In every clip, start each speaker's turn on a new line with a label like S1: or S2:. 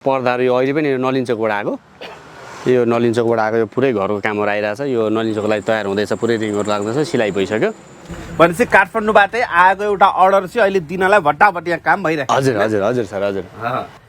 S1: पर्दाहरू यो अहिले पनि यो नलिन चोकबाट आएको यो नलिन चोकबाट आएको यो पुरै घरको कामहरू आइरहेछ यो नलिन चोकको लागि तयार हुँदैछ पुरै रिङहरू लाग्दैछ सिलाइ भइसक्यो
S2: भनेपछि काठमाडौँबाटै आएको एउटा अर्डर चाहिँ अहिले दिनलाई भट्टाभट यहाँ काम भइरहेको
S1: हजुर हजुर हजुर सर हजुर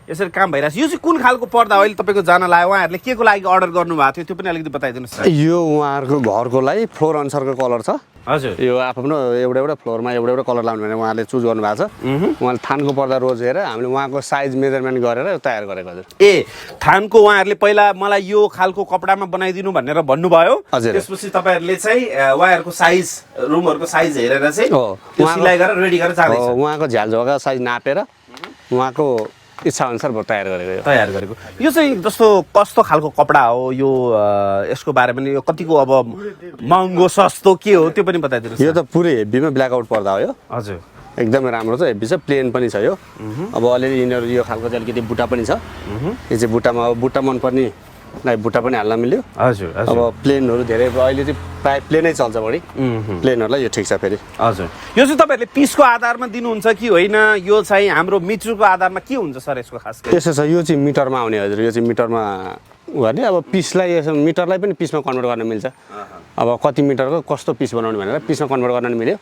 S2: यसरी काम भइरहेछ यो चाहिँ कुन खालको पर्दा अहिले तपाईँको जान लाग्यो उहाँहरूले के को लागि अर्डर गर्नुभएको थियो त्यो पनि अलिकति बताइदिनुहोस् न
S1: यो उहाँहरूको घरको लागि फ्लोर अनुसारको कलर छ
S2: हजुर
S1: यो आफ्नो एउटा एउटा फ्लोरमा एउटा एउटा कलर लाउनु भने उहाँले चुज गर्नुभएको छ उहाँले थानको पर्दा रोजेर हामीले उहाँको साइज मेजरमेन्ट गरेर तयार गरेको हजुर
S2: ए थानको उहाँहरूले पहिला मलाई यो खालको कपडामा बनाइदिनु भनेर भन्नुभयो
S1: हजुर।
S2: त्यसपछि तपाईँहरूले चाहिँ उहाँहरूको साइज रुमहरूको साइज हेरेर चाहिँ
S1: हो।
S2: त्यो सिलाइ गरेर रेडी गरेर जाँदैछ
S1: उहाँको झ्यालझोका साइज नापेर उहाँको इच्छा अनुसार तयार गरेको यो
S2: तयार गरेको यो चाहिँ जस्तो कस्तो खालको कपडा हो यो यसको बारेमा यो कतिको अब महँगो सस्तो के हो त्यो पनि बताइदिनुहोस्
S1: यो त पुरै हेभीमा ब्ल्याकआउट पर्दा हो यो
S2: हजुर
S1: एकदमै राम्रो छ हेभी छ प्लेन पनि छ यो अब अलिअलि यिनीहरू यो खालको चाहिँ अलिकति बुट्टा पनि छ यो चाहिँ बुट्टामा अब बुट्टा मनपर्ने बुट्टा पनि हाल्न मिल्यो
S2: हजुर
S1: अब प्लेनहरू धेरै अहिले चाहिँ प्राय प्लेनै चल्छ बढी प्लेनहरूलाई यो ठिक छ फेरि
S2: हजुर यो चाहिँ तपाईँहरूले पिसको आधारमा दिनुहुन्छ कि होइन यो चाहिँ हाम्रो मिटरको आधारमा के हुन्छ सर यसको खास गरी
S1: यसो छ यो चाहिँ मिटरमा आउने हजुर यो चाहिँ मिटरमा गर्ने अब पिसलाई यसो मिटरलाई पनि पिसमा कन्भर्ट गर्न मिल्छ अब कति मिटरको कस्तो पिस बनाउने भनेर पिसमा कन्भर्ट गर्न मिल्यो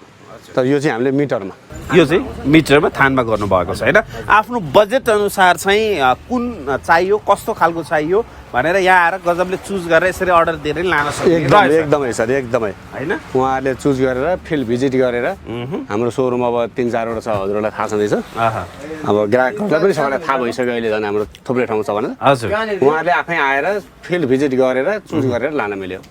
S1: तर यो चाहिँ हामीले मिटरमा
S2: यो चाहिँ मिटरमा थानमा गर्नुभएको छ होइन आफ्नो बजेट अनुसार चाहिँ कुन चाहियो कस्तो खालको चाहियो भनेर यहाँ आएर गजबले चुज गरेर यसरी अर्डर दिएर लान सक्छ
S1: एकदमै सर एकदमै
S2: होइन
S1: उहाँहरूले चुज गरेर फिल्ड भिजिट गरेर हाम्रो सोरुम अब 3-4वटा छ हजुरहरूलाई थाहा छँदैछ अब ग्राहकहरूलाई पनि सबैलाई थाहा भइसक्यो अहिले झन् हाम्रो थुप्रै ठाउँ छ भनेर
S2: हजुर
S1: उहाँहरूले आफै आएर फिल्ड भिजिट गरेर चुज गरेर लान मिल्यो